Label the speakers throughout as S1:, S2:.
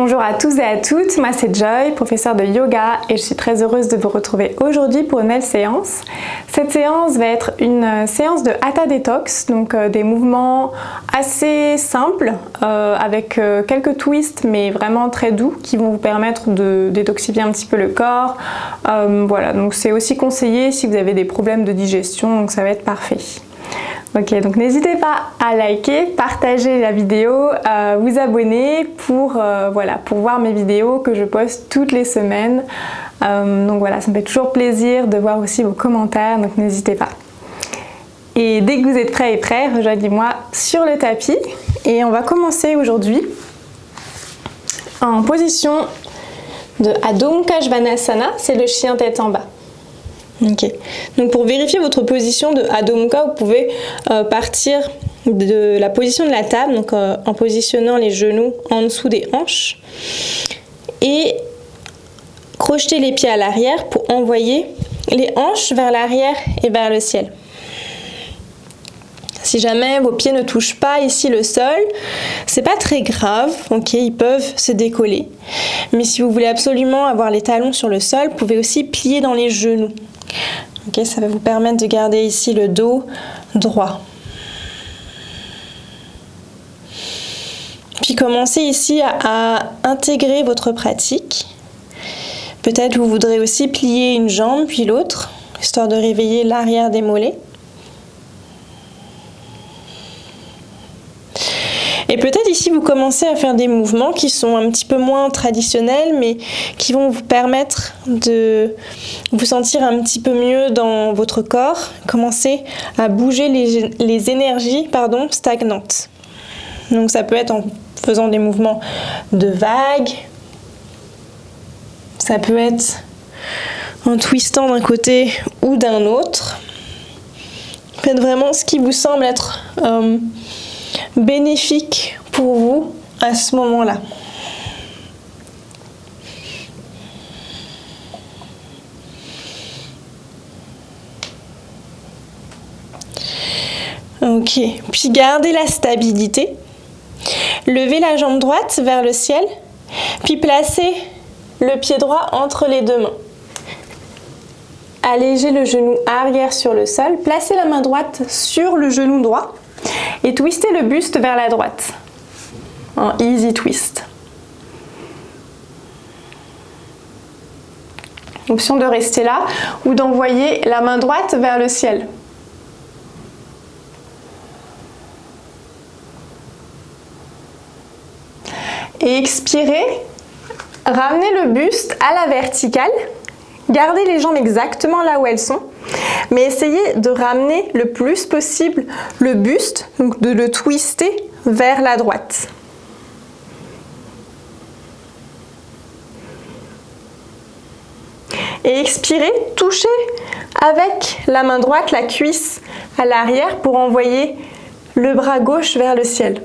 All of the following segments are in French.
S1: Bonjour à tous et à toutes, moi c'est Joy, professeure de yoga et je suis très heureuse de vous retrouver aujourd'hui pour une nouvelle séance. Cette séance va être une séance de Hatha Detox, donc des mouvements assez simples avec quelques twists mais vraiment très doux qui vont vous permettre de détoxifier un petit peu le corps. Voilà, donc c'est aussi conseillé si vous avez des problèmes de digestion, donc ça va être parfait. Ok, donc n'hésitez pas à liker, partager la vidéo, vous abonner pour voir mes vidéos que je poste toutes les semaines. Donc voilà, ça me fait toujours plaisir de voir aussi vos commentaires, donc n'hésitez pas. Et dès que vous êtes prêts et prêts, rejoignez-moi sur le tapis et on va commencer aujourd'hui en position de Adho Mukha Svanasana, c'est le chien tête en bas. Ok, donc pour vérifier votre position de Adho Mukha, vous pouvez partir de la position de la table, donc en positionnant les genoux en dessous des hanches et crocheter les pieds à l'arrière pour envoyer les hanches vers l'arrière et vers le ciel. Si jamais vos pieds ne touchent pas ici le sol, c'est pas très grave, ok, ils peuvent se décoller. Mais si vous voulez absolument avoir les talons sur le sol, vous pouvez aussi plier dans les genoux. Ok, ça va vous permettre de garder ici le dos droit. Puis commencez ici à intégrer votre pratique. Peut-être vous voudrez aussi plier une jambe puis l'autre, histoire de réveiller l'arrière des mollets. Et peut-être ici vous commencez à faire des mouvements qui sont un petit peu moins traditionnels mais qui vont vous permettre de vous sentir un petit peu mieux dans votre corps. Commencez à bouger les énergies stagnantes. Donc ça peut être en faisant des mouvements de vagues, ça peut être en twistant d'un côté ou d'un autre. Faites vraiment ce qui vous semble être bénéfique pour vous à ce moment-là. Ok, puis gardez la stabilité. Levez la jambe droite vers le ciel, puis placez le pied droit entre les deux mains. Allégez le genou arrière sur le sol, placez la main droite sur le genou droit et twistez le buste vers la droite, en easy twist. Option de rester là ou d'envoyer la main droite vers le ciel. Et expirez, ramenez le buste à la verticale, gardez les jambes exactement là où elles sont, mais essayez de ramener le plus possible le buste, donc de le twister vers la droite. Et expirez, touchez avec la main droite la cuisse à l'arrière pour envoyer le bras gauche vers le ciel.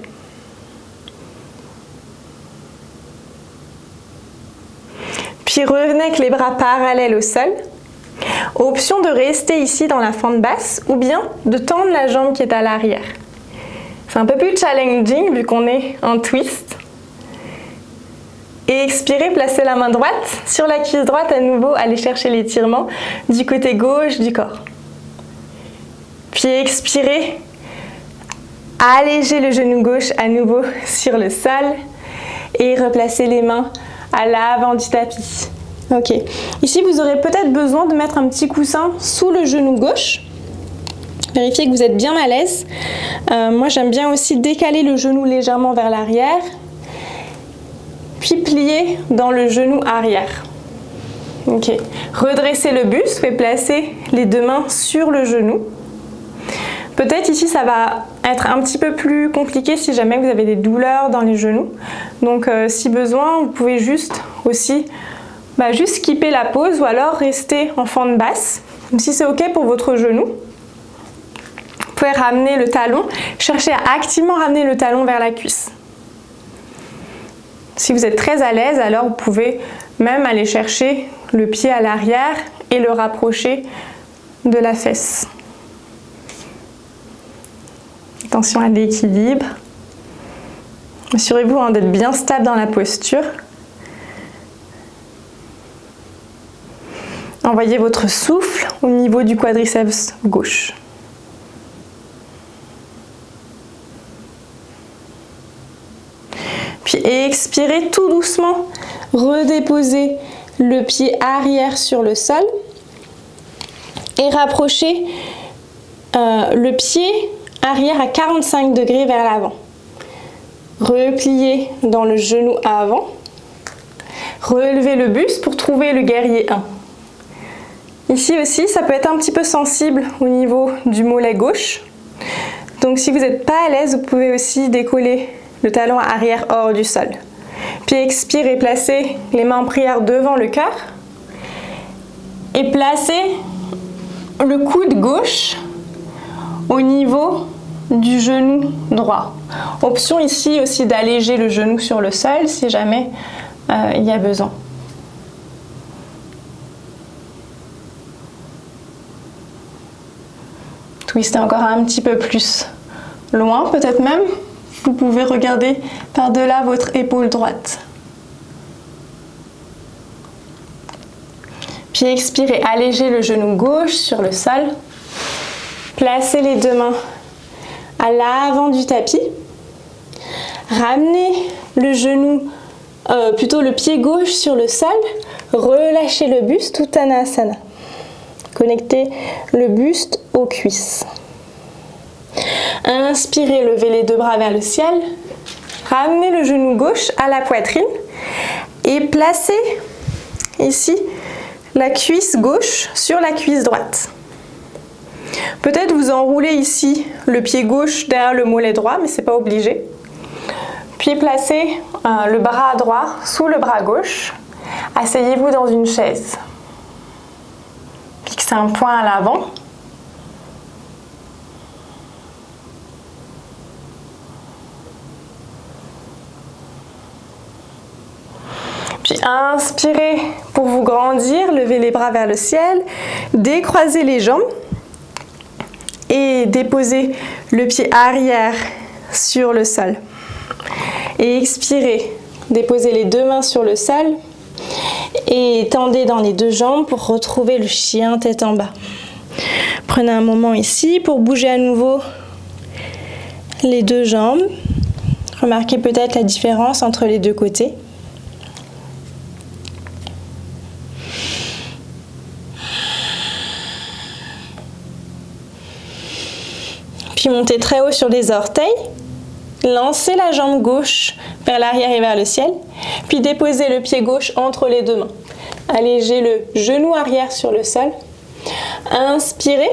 S1: Puis revenez avec les bras parallèles au sol. Option de rester ici dans la fente basse ou bien de tendre la jambe qui est à l'arrière. C'est un peu plus challenging vu qu'on est en twist. Et expirez, placez la main droite sur la cuisse droite à nouveau, allez chercher l'étirement du côté gauche du corps. Puis expirez, allégez le genou gauche à nouveau sur le sol et replacez les mains à l'avant du tapis. Ok. Ici, vous aurez peut-être besoin de mettre un petit coussin sous le genou gauche. Vérifiez que vous êtes bien à l'aise. Moi, j'aime bien aussi décaler le genou légèrement vers l'arrière, puis plier dans le genou arrière. Ok. Redressez le buste et placez les deux mains sur le genou. Peut-être ici ça va être un petit peu plus compliqué si jamais vous avez des douleurs dans les genoux. Donc si besoin, vous pouvez juste aussi juste skipper la pause ou alors rester en fente basse. Donc, si c'est ok pour votre genou, vous pouvez ramener le talon, cherchez à activement ramener le talon vers la cuisse. Si vous êtes très à l'aise, alors vous pouvez même aller chercher le pied à l'arrière et le rapprocher de la fesse. Attention à l'équilibre. Assurez-vous d'être bien stable dans la posture. Envoyez votre souffle au niveau du quadriceps gauche. Puis expirez tout doucement. Redéposez le pied arrière sur le sol et rapprochez le pied arrière à 45 degrés vers l'avant. Repliez dans le genou avant. Relevez le buste pour trouver le guerrier 1. Ici aussi, ça peut être un petit peu sensible au niveau du mollet gauche. Donc si vous n'êtes pas à l'aise, vous pouvez aussi décoller le talon arrière hors du sol. Puis expirez, placez les mains en prière devant le cœur. Et placez le coude gauche au niveau du genou droit. Option ici aussi d'alléger le genou sur le sol si jamais il y a besoin. Twistez encore un petit peu plus loin, peut-être même. Vous pouvez regarder par-delà votre épaule droite. Puis expirez, allégez le genou gauche sur le sol. Placez les deux mains à l'avant du tapis. Ramenez le genou, plutôt le pied gauche sur le sol. Relâchez le buste, Uttanasana. Connectez le buste aux cuisses. Inspirez, levez les deux bras vers le ciel. Ramenez le genou gauche à la poitrine et placez ici la cuisse gauche sur la cuisse droite. Peut-être vous enroulez ici le pied gauche derrière le mollet droit, mais ce n'est pas obligé. Puis placez le bras droit sous le bras gauche. Asseyez-vous dans une chaise. Fixez un point à l'avant. Puis inspirez pour vous grandir, levez les bras vers le ciel, décroisez les jambes et déposez le pied arrière sur le sol. Et expirez, déposez les deux mains sur le sol et tendez dans les deux jambes pour retrouver le chien tête en bas. Prenez un moment ici pour bouger à nouveau les deux jambes. Remarquez peut-être la différence entre les deux côtés. Puis montez très haut sur les orteils. Lancez la jambe gauche vers l'arrière et vers le ciel. Puis déposez le pied gauche entre les deux mains. Allégez le genou arrière sur le sol. Inspirez.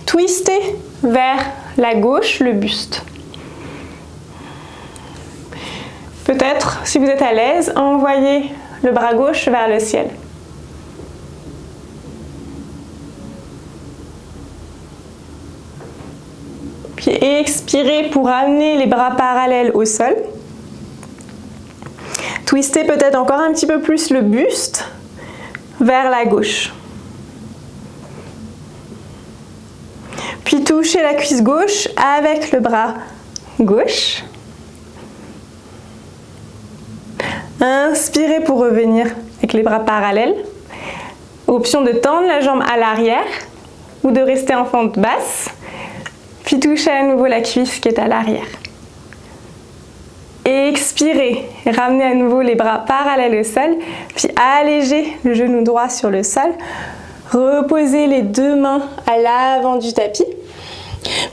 S1: Twistez vers la gauche le buste. Peut-être, si vous êtes à l'aise, envoyez le bras gauche vers le ciel. Puis expirez pour amener les bras parallèles au sol. Twistez peut-être encore un petit peu plus le buste vers la gauche. Puis touchez la cuisse gauche avec le bras gauche. Inspirez pour revenir avec les bras parallèles. Option de tendre la jambe à l'arrière ou de rester en fente basse. Puis touchez à nouveau la cuisse qui est à l'arrière. Expirez, ramenez à nouveau les bras parallèles au sol, puis allégez le genou droit sur le sol. Reposez les deux mains à l'avant du tapis.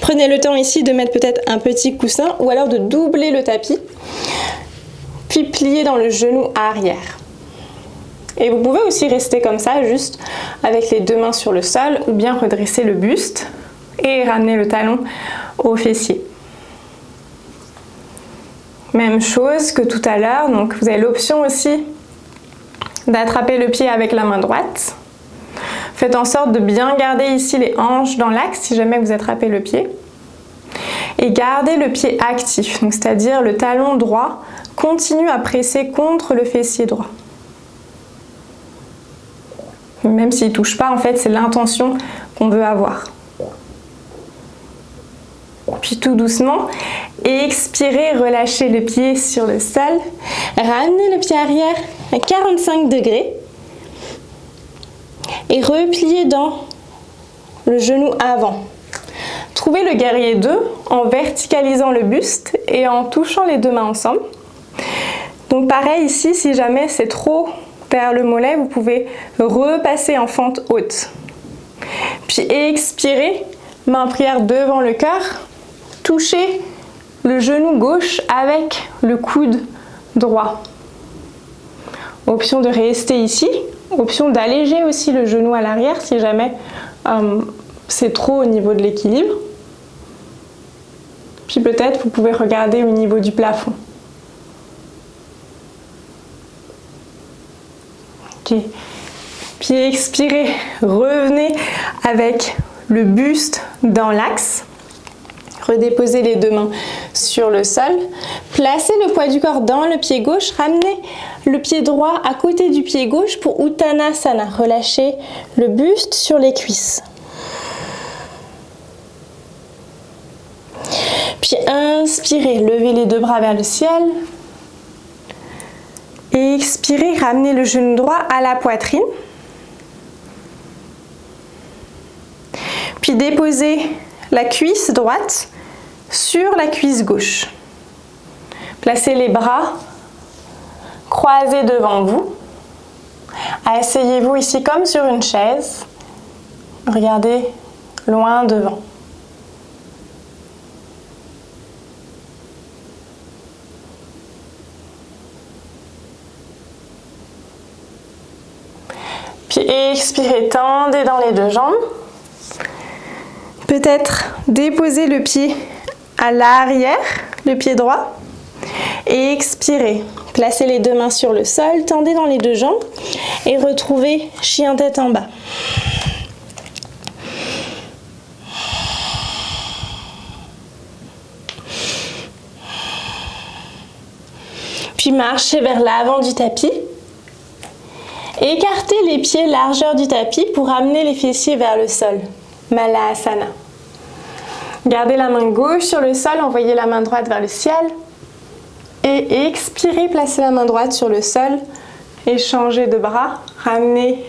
S1: Prenez le temps ici de mettre peut-être un petit coussin ou alors de doubler le tapis. Puis pliez dans le genou arrière. Et vous pouvez aussi rester comme ça, juste avec les deux mains sur le sol, ou bien redresser le buste et ramener le talon au fessier. Même chose que tout à l'heure, donc vous avez l'option aussi d'attraper le pied avec la main droite. Faites en sorte de bien garder ici les hanches dans l'axe si jamais vous attrapez le pied. Et gardez le pied actif, donc c'est-à-dire le talon droit continue à presser contre le fessier droit. Même s'il ne touche pas, en fait, c'est l'intention qu'on veut avoir. puis tout doucement, expirez, relâchez le pied sur le sol. Ramenez le pied arrière à 45 degrés. Et repliez dans le genou avant. Trouvez le guerrier 2 en verticalisant le buste et en touchant les deux mains ensemble. Donc pareil ici, si jamais c'est trop vers le mollet, vous pouvez repasser en fente haute. Puis expirez, main prière devant le cœur, touchez le genou gauche avec le coude droit. Option de rester ici, option d'alléger aussi le genou à l'arrière si jamais c'est trop au niveau de l'équilibre. Puis peut-être vous pouvez regarder au niveau du plafond. Ok. Puis expirez, revenez avec le buste dans l'axe. Redéposez les deux mains sur le sol. Placez le poids du corps dans le pied gauche. Ramenez le pied droit à côté du pied gauche pour Uttanasana. Relâchez le buste sur les cuisses. Puis inspirez, levez les deux bras vers le ciel. Et expirez, ramenez le genou droit à la poitrine. Puis déposez la cuisse droite sur la cuisse gauche. Placez les bras croisés devant vous. Asseyez-vous ici comme sur une chaise. Regardez loin devant. Puis expirez, tendez dans les deux jambes. Peut-être déposez le pied à l'arrière, le pied droit. Et expirez. Placez les deux mains sur le sol, tendez dans les deux jambes et retrouvez chien tête en bas. Puis marchez vers l'avant du tapis. Écartez les pieds largeur du tapis pour amener les fessiers vers le sol. Malasana. Gardez la main gauche sur le sol, envoyez la main droite vers le ciel. Et expirez, placez la main droite sur le sol et changez de bras. Ramenez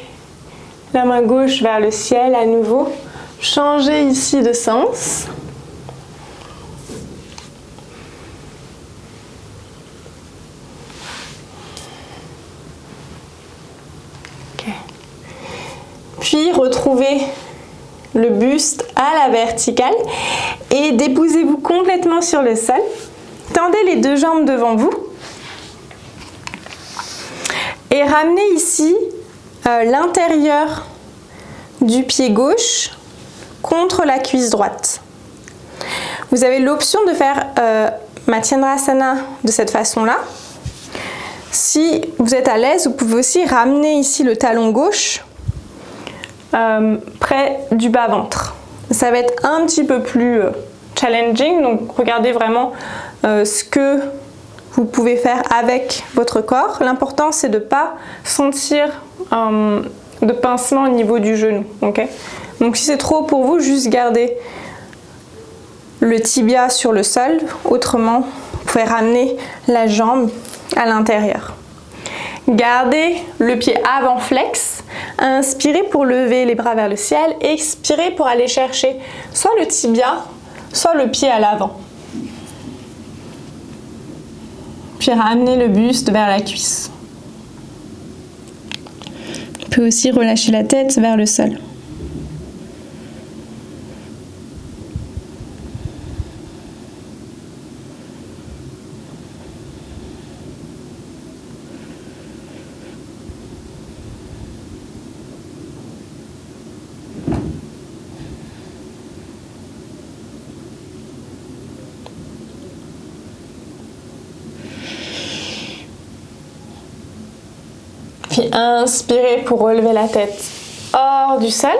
S1: la main gauche vers le ciel à nouveau. Changez ici de sens. Okay. Puis retrouvez le buste à la verticale et déposez-vous complètement sur le sol. Tendez les deux jambes devant vous et ramenez ici l'intérieur du pied gauche contre la cuisse droite. Vous avez l'option de faire Matsyendrasana de cette façon-là. Si vous êtes à l'aise, vous pouvez aussi ramener ici le talon gauche près du bas-ventre. Ça va être un petit peu plus challenging, donc regardez vraiment ce que vous pouvez faire avec votre corps. L'important, c'est de ne pas sentir de pincement au niveau du genou. Okay? Donc si c'est trop pour vous, juste gardez le tibia sur le sol. Autrement, vous pouvez ramener la jambe à l'intérieur. Gardez le pied avant flex. Inspirez pour lever les bras vers le ciel. Expirez pour aller chercher soit le tibia, soit le pied à l'avant. Puis ramenez le buste vers la cuisse. Vous pouvez aussi relâcher la tête vers le sol. Puis inspirez pour relever la tête hors du sol.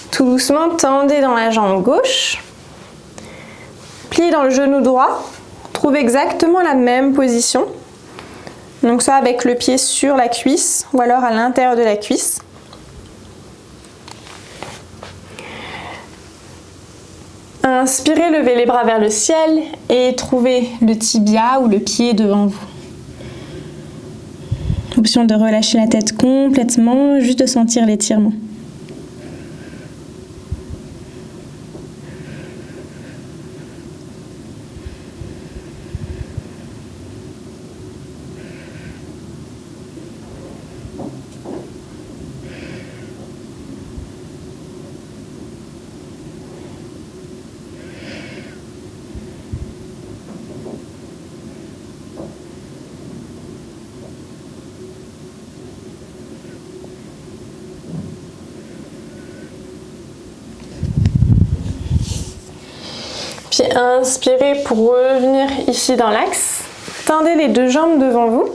S1: Tout doucement, tendez dans la jambe gauche. Pliez dans le genou droit. Trouvez exactement la même position. Donc soit avec le pied sur la cuisse ou alors à l'intérieur de la cuisse. Inspirez, levez les bras vers le ciel et trouvez le tibia ou le pied devant vous. Option de relâcher la tête complètement, juste de sentir l'étirement. Puis inspirez pour revenir ici dans l'axe. Tendez les deux jambes devant vous.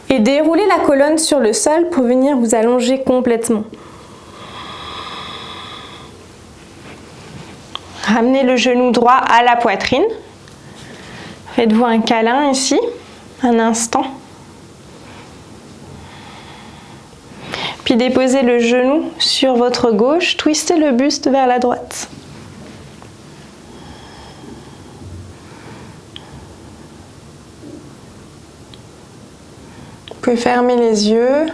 S1: Et déroulez la colonne sur le sol pour venir vous allonger complètement. Ramenez le genou droit à la poitrine. Faites-vous un câlin ici, un instant. Puis déposez le genou sur votre gauche, twistez le buste vers la droite. Vous pouvez fermer les yeux,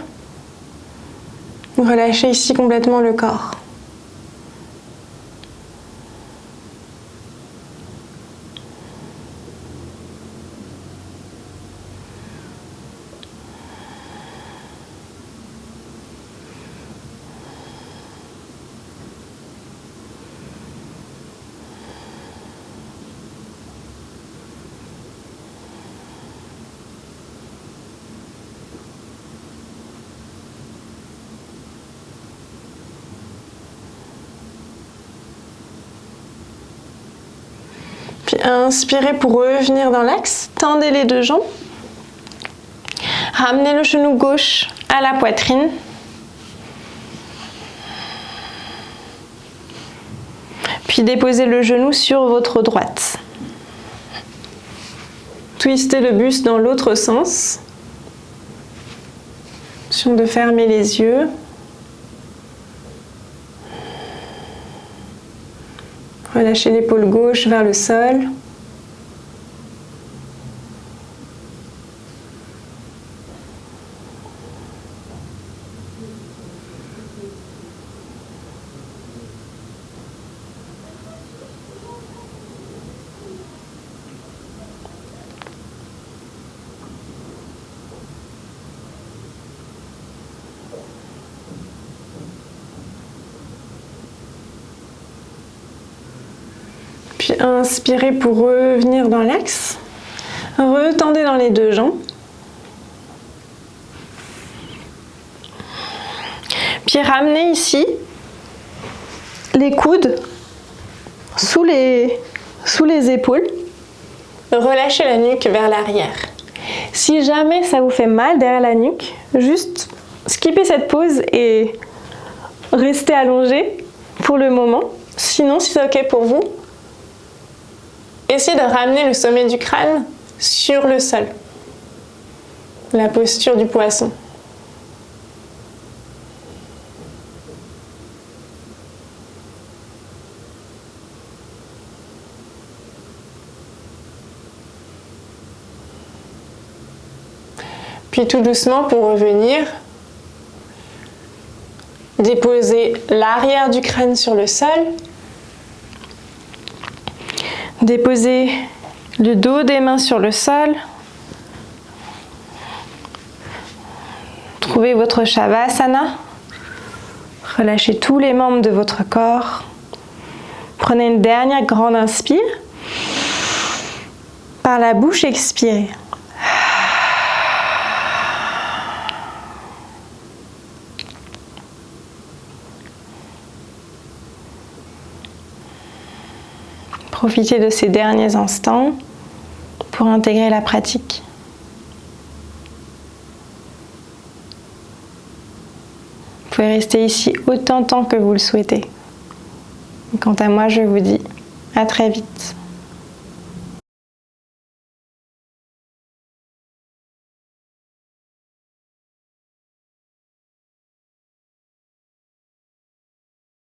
S1: relâchez ici complètement le corps. Puis inspirez pour revenir dans l'axe, tendez les deux jambes. Ramenez le genou gauche à la poitrine. Puis déposez le genou sur votre droite. Twistez le buste dans l'autre sens. Option de fermer les yeux. Relâchez l'épaule gauche vers le sol. Puis inspirez pour revenir dans l'axe. Retendez dans les deux jambes. Puis ramenez ici les coudes sous les épaules. Relâchez la nuque vers l'arrière. Si jamais ça vous fait mal derrière la nuque, juste skippez cette pause et restez allongé pour le moment. Sinon, si c'est ok pour vous, essayez de ramener le sommet du crâne sur le sol. La posture du poisson. Puis tout doucement, pour revenir, déposez l'arrière du crâne sur le sol. Déposez le dos des mains sur le sol. Trouvez votre Shavasana. Relâchez tous les membres de votre corps. Prenez une dernière grande inspire. Par la bouche, expirez. Profitez de ces derniers instants pour intégrer la pratique. Vous pouvez rester ici autant de temps que vous le souhaitez. Quant à moi, je vous dis à très vite.